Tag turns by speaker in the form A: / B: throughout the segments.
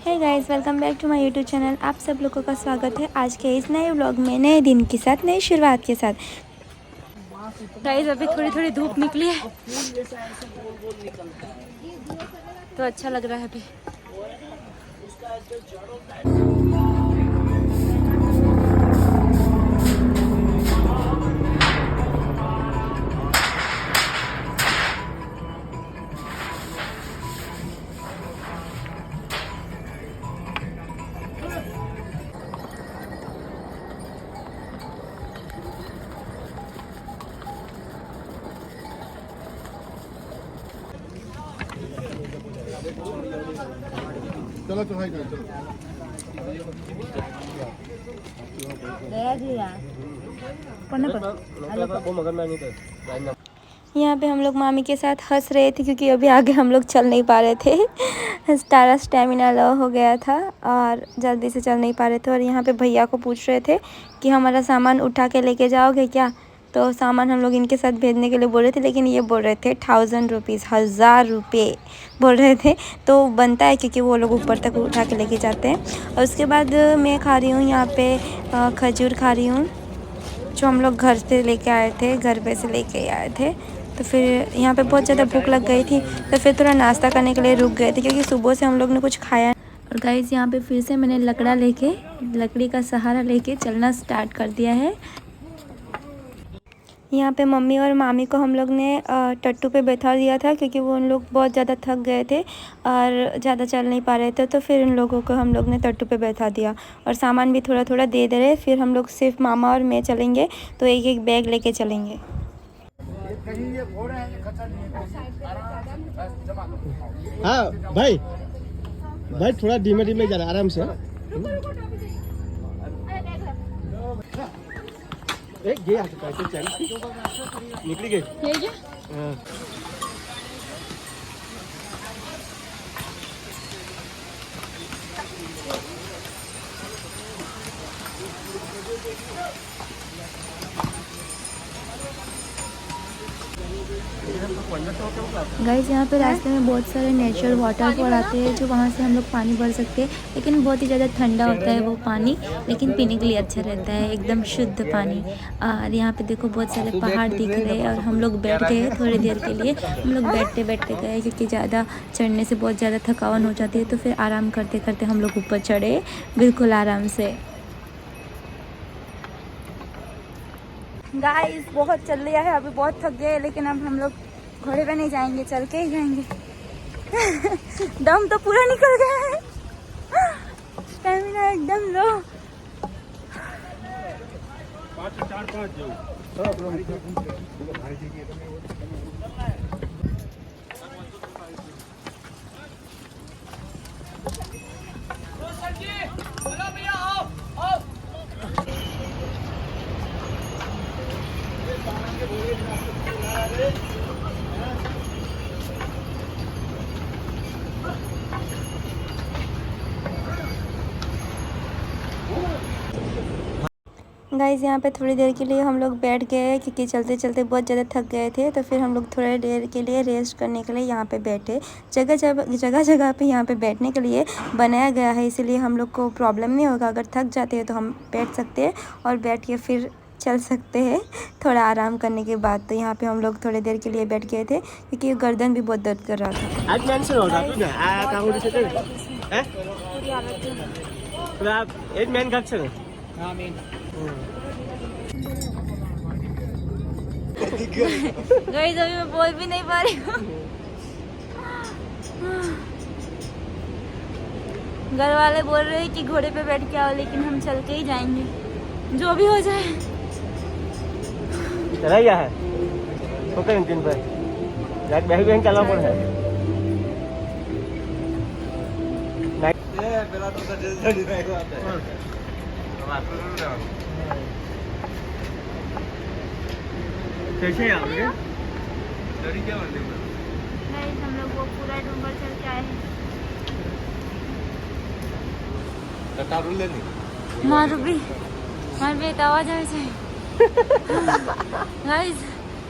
A: Hey guys, welcome back to my YouTube channel. आप सब लोगों का स्वागत है आज के इस नए व्लॉग में, नए दिन के साथ, नई शुरुआत के साथ। गाइस अभी थोड़ी थोड़ी धूप निकली है तो अच्छा लग रहा है अभी।
B: चलो चढ़ाई करो चलो।
A: यहाँ पे हम लोग मामी के साथ हंस रहे थे क्योंकि अभी आगे हम लोग चल नहीं पा रहे थे। सारा स्टेमिना लो हो गया था और जल्दी से चल नहीं पा रहे थे। और यहाँ पे भैया को पूछ रहे थे कि हमारा सामान उठा के लेके जाओगे क्या। तो सामान हम लोग इनके साथ भेजने के लिए बोल रहे थे, लेकिन ये बोल रहे थे 1000 रुपीज़, 1000 रुपये बोल रहे थे। तो बनता है क्योंकि वो लोग ऊपर तक उठा के लेके जाते हैं। और उसके बाद मैं खा रही हूँ यहाँ पे खजूर खा रही हूँ, जो हम लोग घर से लेके आए थे, घर पे से लेके आए थे। तो फिर यहाँ पे बहुत ज़्यादा भूख लग गई थी तो फिर थोड़ा नाश्ता करने के लिए रुक गए थे क्योंकि सुबह से हम लोग ने कुछ खाया। और गाइस यहाँ पे फिर से मैंने लकड़ी का सहारा लेके चलना स्टार्ट कर दिया है। यहाँ पे मम्मी और मामी को हम लोग ने टट्टू पे बैठा दिया था क्योंकि वो उन लोग बहुत ज़्यादा थक गए थे और ज़्यादा चल नहीं पा रहे थे। तो फिर उन लोगों को हम लोग ने टट्टू पे बैठा दिया और सामान भी थोड़ा थोड़ा दे रहे। फिर हम लोग सिर्फ मामा और मैं चलेंगे तो एक एक बैग लेके चलेंगे।
B: हाँ भाई, भाई थोड़ा धीमे धीमे जा रहा, आराम से। ये निकली गई।
A: गाइस यहाँ पे रास्ते में बहुत सारे नेचुरल वाटरफॉल आते हैं जो वहाँ से हम लोग पानी भर सकते हैं, लेकिन बहुत ही ज़्यादा ठंडा होता है वो पानी, लेकिन पीने के लिए अच्छा रहता है, एकदम शुद्ध पानी। और यहाँ पे देखो बहुत सारे पहाड़ दिख रहे हैं और हम लोग बैठ गए थोड़ी देर के लिए। हम लोग बैठते बैठते गए क्योंकि ज़्यादा चढ़ने से बहुत ज़्यादा थकान हो जाती है। तो फिर आराम करते करते हम लोग ऊपर चढ़े बिल्कुल आराम से। गाइस बहुत चल लिया है, अभी बहुत थक गए, लेकिन अब हम लोग घोड़े पे नहीं जाएंगे, चल के ही जाएंगे। दम तो पूरा निकल गया है, स्टेमिना एकदम लो। गाइस यहाँ पे थोड़ी देर के लिए हम लोग बैठ गए क्योंकि चलते चलते बहुत ज़्यादा थक गए थे। तो फिर हम लोग थोड़ी देर के लिए रेस्ट करने के लिए यहाँ पे बैठे। जगह जगह पे यहाँ पे बैठने के लिए बनाया गया है, इसीलिए हम लोग को प्रॉब्लम नहीं होगा। अगर थक जाते हैं तो हम बैठ सकते हैं और बैठ के फिर चल सकते हैं थोड़ा आराम करने के बाद। तो यहाँ पे हम लोग थोड़ी देर के लिए बैठ गए थे क्योंकि गर्दन भी बहुत दर्द कर रहा था। गाइस अभी मैं बोल भी नहीं पा रही हूँ। घर वाले बोल रहे हैं कि घोड़े पे बैठ के आओ, लेकिन हम चल के ही जाएंगे जो भी हो जाए।
B: चला गया है ओके दिन पर लाइक मैं भी चला पड़ है। ये पहला तो जल्दी नहीं आता है। कैसे यार मुझे डरी क्या बनते हैं।
A: नहीं, हम लोग वो पूरा डूंगर चल के आए हैं।
B: कटारू ले नहीं
A: मारू भी एक आवाज आ जाए। गाइस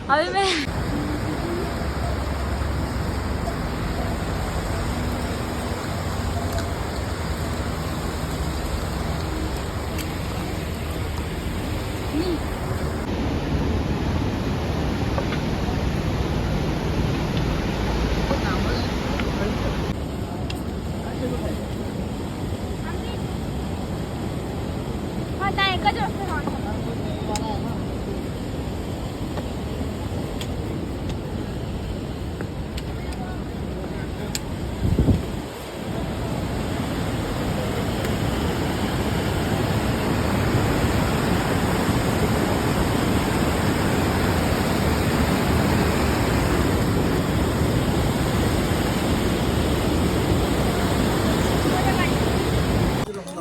A: अभी मैं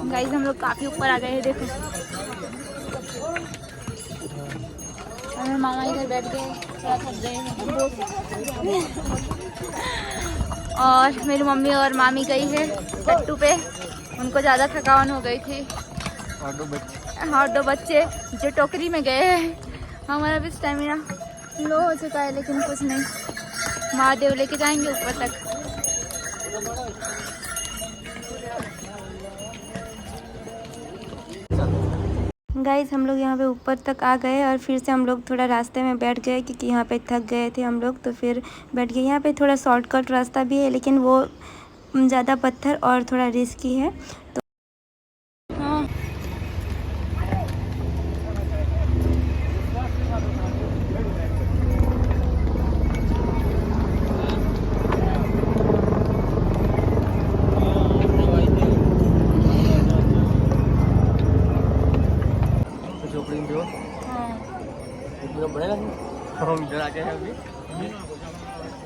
A: गाइस हम लोग काफी ऊपर आ गए हैं, देखो। और मेरे मामा इधर बैठ गए, थोड़ा थक गए हैं। और मेरी मम्मी और मामी गई है टट्टू पे, उनको ज़्यादा थकान हो गई थी। और दो बच्चे जो टोकरी में गए हैं। हमारा भी स्टेमिना लो हो चुका है, लेकिन कुछ नहीं, महादेव लेके जाएंगे ऊपर तक। गाइस हम लोग यहाँ पे ऊपर तक आ गए और फिर से हम लोग थोड़ा रास्ते में बैठ गए, क्योंकि यहाँ पे थक गए थे हम लोग, तो फिर बैठ गए। यहाँ पे थोड़ा शॉर्टकट रास्ता भी है, लेकिन वो ज़्यादा पत्थर और थोड़ा रिस्की है, तो हाँ।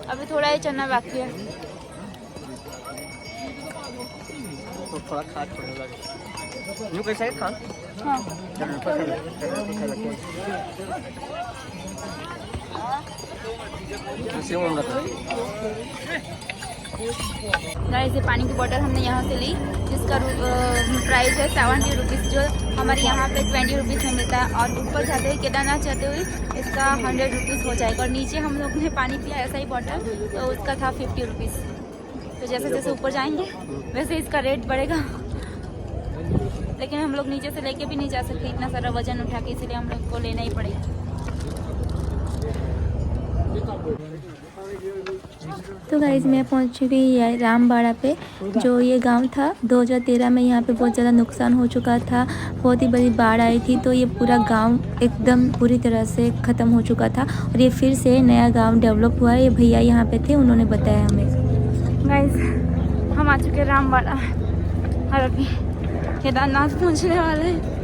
A: अभी थोड़ा ही चलना बाकी है,
B: तो थोड़ा खाद पड़ने लगे। यूँ कैसा है खाद?
A: हाँ। गाइस ये पानी की बोतल हमने यहाँ से ली, जिसका प्राइस है 70 रुपीज़, जो हमारे यहाँ पे 20 रुपीज़ में मिलता है। और ऊपर जाते हुए, केदारनाथ जाते हुए इसका 100 रुपीज़ हो जाएगा। और नीचे हम लोग ने पानी पिया ऐसा ही बॉटल, तो उसका था 50 रुपीज़। तो जैसे जैसे ऊपर जाएंगे वैसे इसका रेट बढ़ेगा, लेकिन हम लोग नीचे से लेके भी नहीं जा सकते, इतना सारा वजन उठा के, इसलिए हम लोग को लेना ही पड़ेगा। तो गाइस मैं पहुंच चुकी है रामबाड़ा पे। जो ये गांव था, 2013 में यहाँ पे बहुत ज़्यादा नुकसान हो चुका था, बहुत ही बड़ी बाढ़ आई थी, तो ये पूरा गांव एकदम पूरी तरह से ख़त्म हो चुका था। और ये फिर से नया गांव डेवलप हुआ है। ये भैया यहाँ पे थे, उन्होंने बताया हमें। गाइस हम आ चुके हैं रामबाड़ा और अभी केदारनाथ पहुँचने वाले हैं।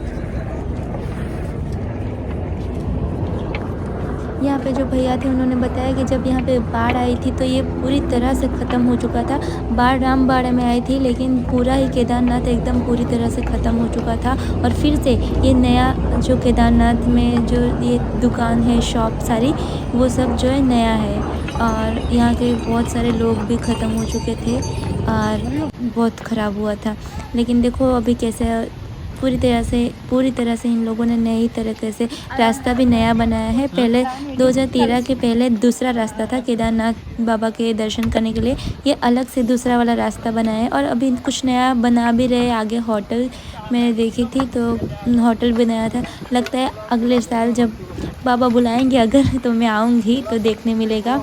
A: यहाँ पे जो भैया थे उन्होंने बताया कि जब यहाँ पे बाढ़ आई थी तो ये पूरी तरह से ख़त्म हो चुका था। बाढ़ रामबाड़ा में आई थी, लेकिन पूरा ही केदारनाथ एकदम पूरी तरह से ख़त्म हो चुका था। और फिर से ये नया जो केदारनाथ में जो ये दुकान है, शॉप सारी, वो सब जो है नया है। और यहाँ के बहुत सारे लोग भी ख़त्म हो चुके थे और बहुत ख़राब हुआ था। लेकिन देखो अभी कैसे पूरी तरह से इन लोगों ने नई तरीके से रास्ता भी नया बनाया है। पहले 2013 के पहले दूसरा रास्ता था केदारनाथ बाबा के दर्शन करने के लिए, ये अलग से दूसरा वाला रास्ता बनाया है। और अभी कुछ नया बना भी रहे। आगे होटल मैंने देखी थी, तो होटल बनाया था। लगता है अगले साल जब बाबा बुलाएंगे अगर, तो मैं आऊँगी तो देखने मिलेगा।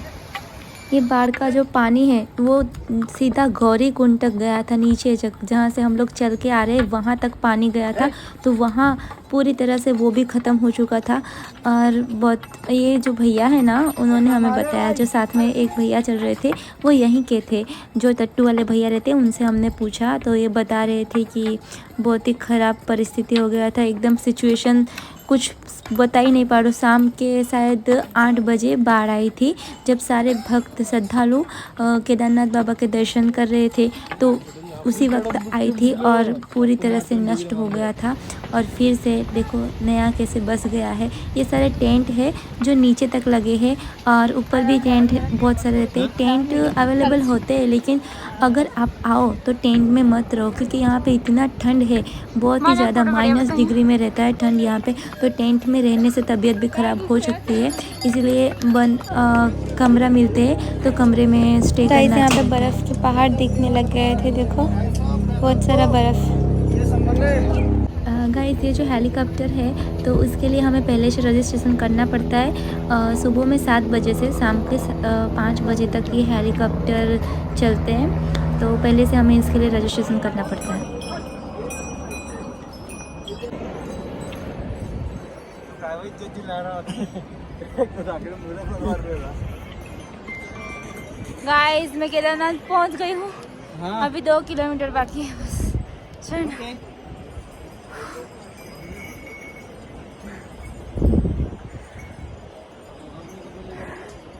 A: ये बाढ़ का जो पानी है वो सीधा गौरी कुंड तक गया था, नीचे जहाँ से हम लोग चल के आ रहे हैं वहाँ तक पानी गया था। तो वहाँ पूरी तरह से वो भी ख़त्म हो चुका था। और बहुत ये जो भैया है ना, उन्होंने हमें बताया, जो साथ में एक भैया चल रहे थे वो यहीं के थे, जो टट्टू वाले भैया रहते, उनसे हमने पूछा तो ये बता रहे थे कि बहुत ही ख़राब परिस्थिति हो गया था, एकदम सिचुएशन कुछ बता ही नहीं पा रहा। शाम के शायद 8 बजे बाढ़ आई थी, जब सारे भक्त श्रद्धालु केदारनाथ बाबा के दर्शन कर रहे थे, तो उसी वक्त आई थी और पूरी तरह से नष्ट हो गया था। और फिर से देखो नया कैसे बस गया है। ये सारे टेंट है जो नीचे तक लगे हैं, और ऊपर भी टेंट बहुत सारे रहते हैं। टेंट अवेलेबल होते हैं, लेकिन अगर आप आओ तो टेंट में मत रहो, क्योंकि यहाँ पे इतना ठंड है, बहुत ही ज़्यादा -डिग्री में रहता है ठंड यहाँ पे। तो टेंट में रहने से तबीयत भी ख़राब हो सकती है, इसलिए कमरा मिलते हैं तो कमरे में स्टे करना चाहिए। यहाँ पे बर्फ़ के पहाड़ दिखने लग गए थे, देखो बहुत सारा बर्फ़। गाइस ये जो हेलीकॉप्टर है तो उसके लिए हमें पहले से रजिस्ट्रेशन करना पड़ता है। सुबह में 7 बजे से शाम के 5 बजे तक ये हेलीकॉप्टर चलते हैं। तो पहले से हमें इसके लिए रजिस्ट्रेशन करना पड़ता है। गाइस मैं केदारनाथ पहुंच गई हूँ।
B: हाँ।
A: अभी 2 किलोमीटर बाकी है बस। चल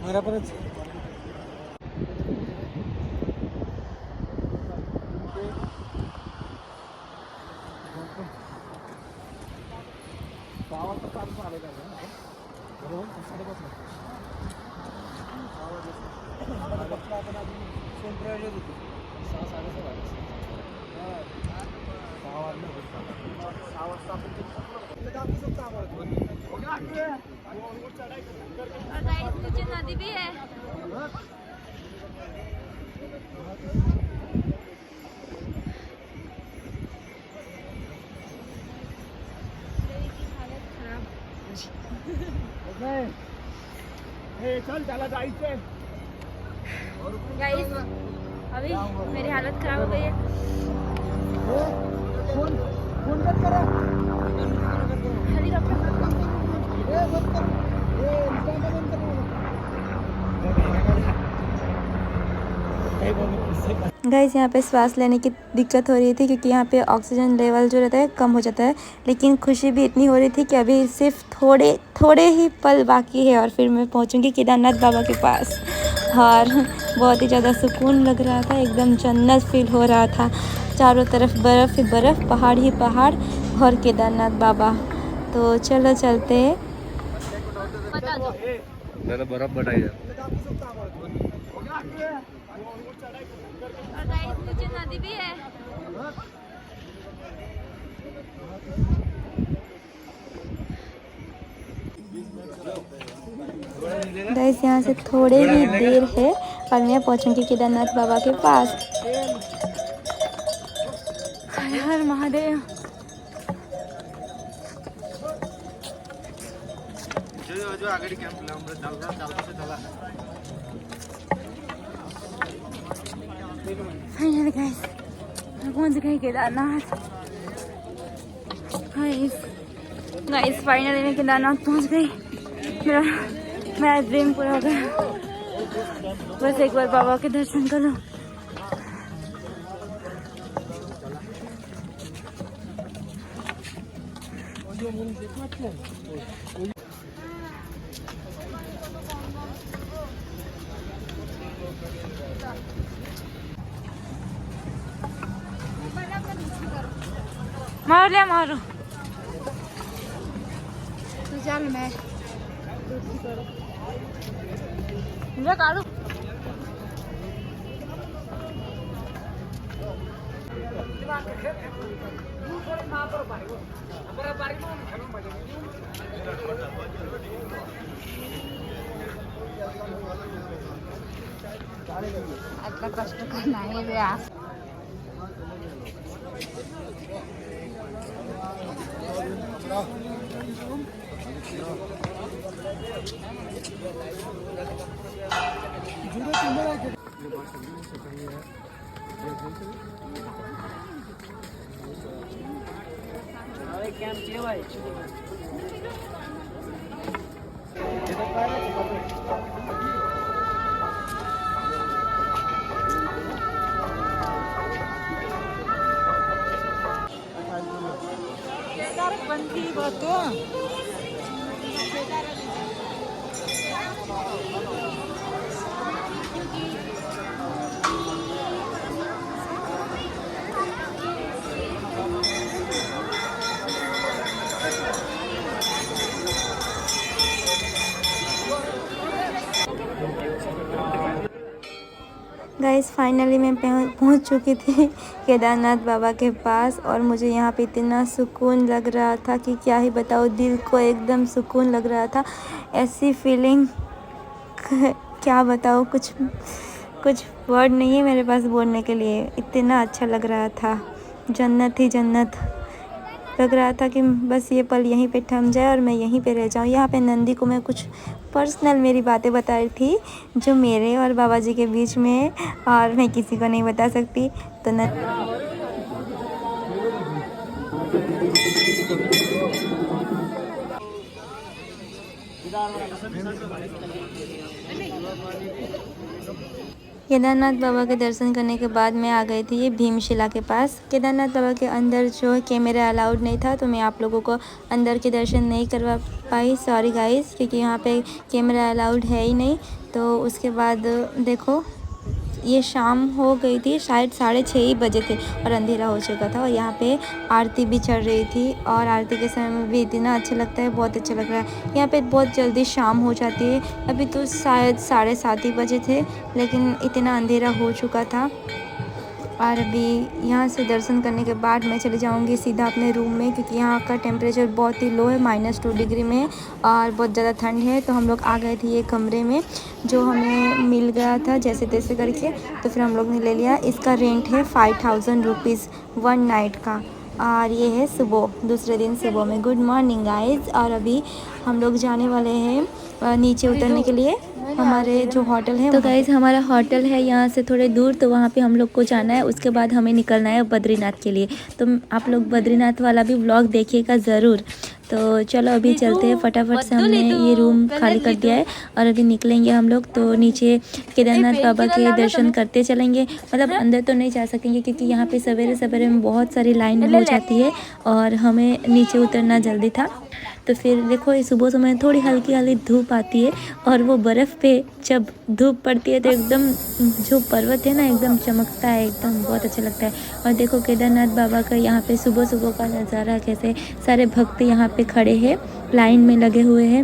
B: मेरा पर
A: नीचे नदी भी है।
B: चल चला जायचंय।
A: गाइस अभी मेरी हालत खराब हो गई है।
B: फोन फोन मत करो।
A: हेलीकॉप्टर गाइस यहाँ पे सांस लेने की दिक्कत हो रही थी क्योंकि यहाँ पे ऑक्सीजन लेवल जो रहता है कम हो जाता है, लेकिन खुशी भी इतनी हो रही थी कि अभी सिर्फ थोड़े ही पल बाकी है और फिर मैं पहुँचूँगी केदारनाथ बाबा के पास। और बहुत ही ज़्यादा सुकून लग रहा था, एकदम जन्नत फील हो रहा था। चारों तरफ बर्फ़ ही बर्फ़, पहाड़ ही पहाड़ और केदारनाथ बाबा। तो चलो चलते हैं।
B: बर्फ बढ़ाई
A: नीचे नदी भी है। गाइस यहाँ से थोड़े ही देर है और मैं पहुँचूँगी केदारनाथ बाबा के पास। हर हर महादेव।
B: जो आगे कैंप
A: फाइनली गाइस मैं पहुँच गई केदारनाथ। गाइस फाइनली मैं केदारनाथ पहुँच गई। मेरा ड्रीम पूरा हो गया। बस एक बार बाबा के दर्शन करो। मारो तो चल मैं काटू। आटला कष्ट करना है रे। गाइस फाइनली मैं पहुंच चुकी थी केदारनाथ बाबा के पास और मुझे यहाँ पे इतना सुकून लग रहा था कि क्या ही बताऊँ। दिल को एकदम सुकून लग रहा था। ऐसी फीलिंग क्या बताऊँ, कुछ वर्ड नहीं है मेरे पास बोलने के लिए। इतना अच्छा लग रहा था, जन्नत ही जन्नत लग रहा था कि बस ये पल यहीं पे थम जाए और मैं यहीं पे रह जाऊँ। यहाँ पे नंदी को मैं कुछ पर्सनल मेरी बातें बता रही थी जो मेरे और बाबा जी के बीच में है और मैं किसी को नहीं बता सकती। तो न केदारनाथ बाबा के दर्शन करने के बाद मैं आ गई थी ये भीमशिला के पास। केदारनाथ बाबा के अंदर जो है कैमरा अलाउड नहीं था, तो मैं आप लोगों को अंदर के दर्शन नहीं करवा पाई, सॉरी गाइस, क्योंकि यहाँ पे कैमरा अलाउड है ही नहीं। तो उसके बाद देखो ये शाम हो गई थी, शायद 6:30 ही बजे थे और अंधेरा हो चुका था और यहाँ पे आरती भी चल रही थी और आरती के समय में भी इतना अच्छा लगता है, बहुत अच्छा लग रहा है। यहाँ पे बहुत जल्दी शाम हो जाती है, अभी तो शायद 7:30 ही बजे थे लेकिन इतना अंधेरा हो चुका था। और अभी यहाँ से दर्शन करने के बाद मैं चली जाऊँगी सीधा अपने रूम में, क्योंकि यहाँ का टेम्परेचर बहुत ही लो है, -2 डिग्री में है और बहुत ज़्यादा ठंड है। तो हम लोग आ गए थे ये कमरे में जो हमें मिल गया था जैसे तैसे करके, तो फिर हम लोग ने ले लिया। इसका रेंट है 5000 रुपीज़ 1 नाइट का और ये है सुबह, दूसरे दिन सुबह में। Good morning guys. और अभी हम लोग जाने वाले हैं नीचे उतरने के लिए हमारे जो होटल है। तो गाइज हमारा होटल है यहाँ से थोड़े दूर, तो वहाँ पे हम लोग को जाना है। उसके बाद हमें निकलना है बद्रीनाथ के लिए। तो आप लोग बद्रीनाथ वाला भी व्लॉग देखिएगा ज़रूर। तो चलो अभी चलते हैं, फटाफट से हमने ये रूम खाली कर दिया है और अभी निकलेंगे हम लोग। तो नीचे केदारनाथ बाबा के दर्शन करते चलेंगे, मतलब अंदर तो नहीं जा सकेंगे क्योंकि यहाँ पे सवेरे सवेरे में बहुत सारी लाइन हो जाती है और हमें नीचे उतरना जल्दी था। तो फिर देखो ये सुबह समय थोड़ी हल्की हल्की धूप आती है और वो बर्फ़ पे जब धूप पड़ती है तो एकदम जो पर्वत है ना एकदम चमकता है, एकदम बहुत अच्छा लगता है। और देखो केदारनाथ बाबा का यहाँ पे सुबह सुबह का नज़ारा, कैसे सारे भक्त यहाँ पे खड़े हैं, लाइन में लगे हुए हैं।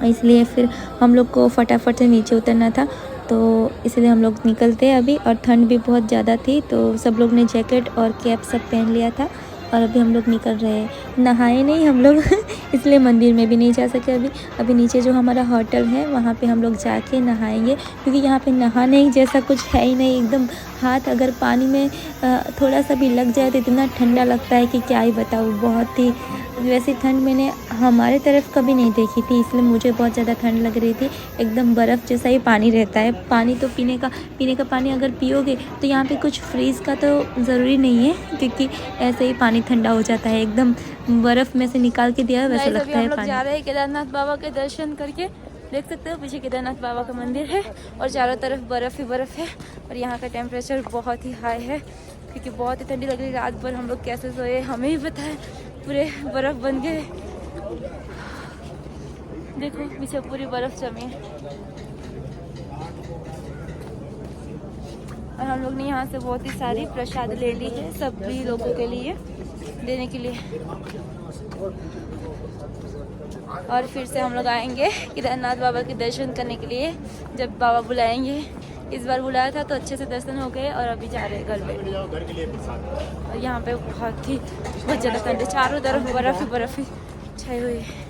A: इसलिए फिर हम लोग को फटाफट से नीचे उतरना था, तो इसलिए हम लोग निकलते हैं अभी। और ठंड भी बहुत ज़्यादा थी तो सब लोग ने जैकेट और कैप सब पहन लिया था और अभी हम लोग निकल रहे हैं। नहाए नहीं हम लोग इसलिए मंदिर में भी नहीं जा सके अभी नीचे जो हमारा होटल है वहाँ पे हम लोग जाके नहाएंगे, क्योंकि यहाँ पे नहाने जैसा कुछ है ही नहीं। एकदम हाथ अगर पानी में थोड़ा सा भी लग जाए तो इतना ठंडा लगता है कि क्या ही बताऊँ। बहुत ही वैसे ठंड मैंने हमारे तरफ कभी नहीं देखी थी, इसलिए मुझे बहुत ज़्यादा ठंड लग रही थी। एकदम बर्फ़ जैसा ही पानी रहता है। पानी तो पीने का पानी अगर पियोगे तो यहाँ पे कुछ फ्रीज़ का तो ज़रूरी नहीं है, क्योंकि ऐसे ही पानी ठंडा हो जाता है, एकदम बर्फ़ में से निकाल के दिया है वैसा लगता है पानी। जा रहे हैं केदारनाथ बाबा के दर्शन करके, देख सकते हो पीछे केदारनाथ बाबा का मंदिर है और चारों तरफ बर्फ़ ही बर्फ़ है। और यहाँ का टेम्परेचर बहुत ही हाई है क्योंकि बहुत ही ठंडी लग रही है। रात भर हम लोग कैसे सोए हमें ही पता है, पूरे बर्फ़ बन गए। देखो पीछे पूरी बर्फ़ जमी है और हम लोग ने यहाँ से बहुत ही सारी प्रसाद ले ली है सभी लोगों के लिए देने के लिए। और फिर से हम लोग आएंगे केदारनाथ बाबा के दर्शन करने के लिए जब बाबा बुलाएंगे। इस बार बुलाया था तो अच्छे से दर्शन हो गए और अभी जा रहे हैं घर पे। और यहाँ पे बहुत ज़्यादा ठंड है, चारों तरफ बर्फ़ ही बर्फ़ ही छाई हुई है।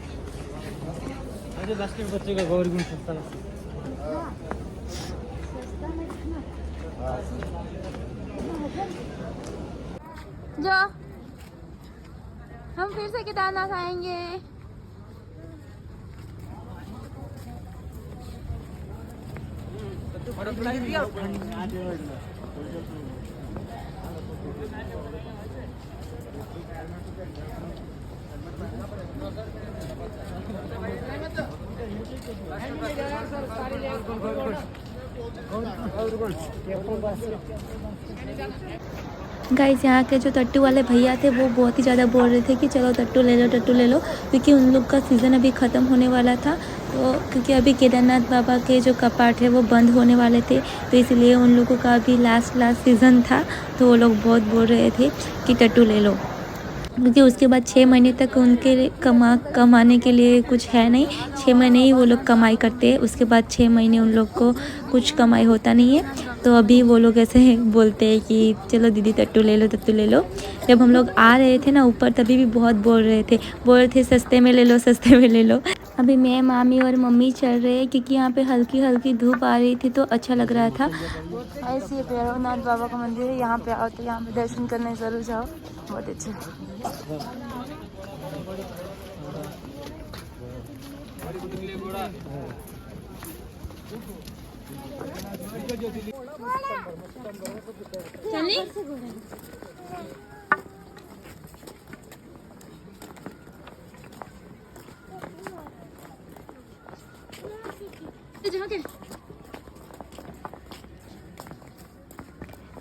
A: जो हम फिर से केदारनाथ आएंगे। गाइस यहाँ के जो टट्टू वाले भैया थे वो बहुत ही ज़्यादा बोल रहे थे कि चलो टट्टू ले लो टट्टू ले लो, क्योंकि उन लोग का सीज़न अभी ख़त्म होने वाला था। तो क्योंकि अभी केदारनाथ बाबा के जो कपाट है वो बंद होने वाले थे, तो इसलिए उन लोगों का अभी लास्ट सीज़न था। तो वो लोग बहुत बोल रहे थे कि टट्टू ले लो, क्योंकि उसके बाद 6 महीने तक उनके कमाने के लिए कुछ है नहीं। 6 महीने ही वो लोग कमाई करते हैं, उसके बाद 6 महीने उन लोग को कुछ कमाई होता नहीं है। तो अभी वो लोग ऐसे बोलते हैं कि चलो दीदी टट्टू ले लो टट्टू ले लो। जब हम लोग आ रहे थे ना ऊपर तभी भी बहुत बोल रहे थे सस्ते में ले लो सस्ते में ले लो। अभी मैं मामी और मम्मी चल रहे हैं क्योंकि यहाँ पे हल्की हल्की धूप आ रही थी तो अच्छा लग रहा था। ऐसे भैरवनाथ बाबा का मंदिर है, यहाँ पे आओ तो यहाँ पे दर्शन करने ज़रूर जाओ, बहुत अच्छा। चली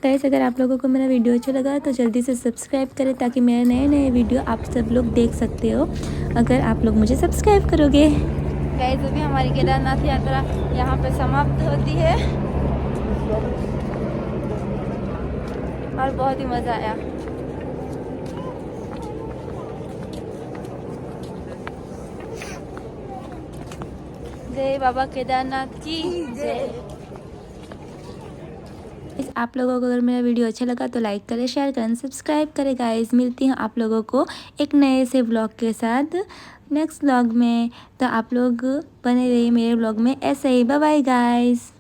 A: गाइस, अगर आप लोगों को मेरा वीडियो अच्छा लगा तो जल्दी से सब्सक्राइब करें ताकि मेरे नए नए वीडियो आप सब लोग देख सकते हो अगर आप लोग मुझे सब्सक्राइब करोगे। गाइस, अभी हमारी केदारनाथ यात्रा यहाँ पे समाप्त होती है और बहुत ही मज़ा आया। जय बाबा केदारनाथ की जय। आप लोगों को अगर मेरा वीडियो अच्छा लगा तो लाइक करें, शेयर करें, सब्सक्राइब करें। गाइस, मिलती हूँ आप लोगों को एक नए से व्लॉग के साथ नेक्स्ट व्लॉग में। तो आप लोग बने रहिए मेरे व्लॉग में ऐसे ही। Bye bye guys.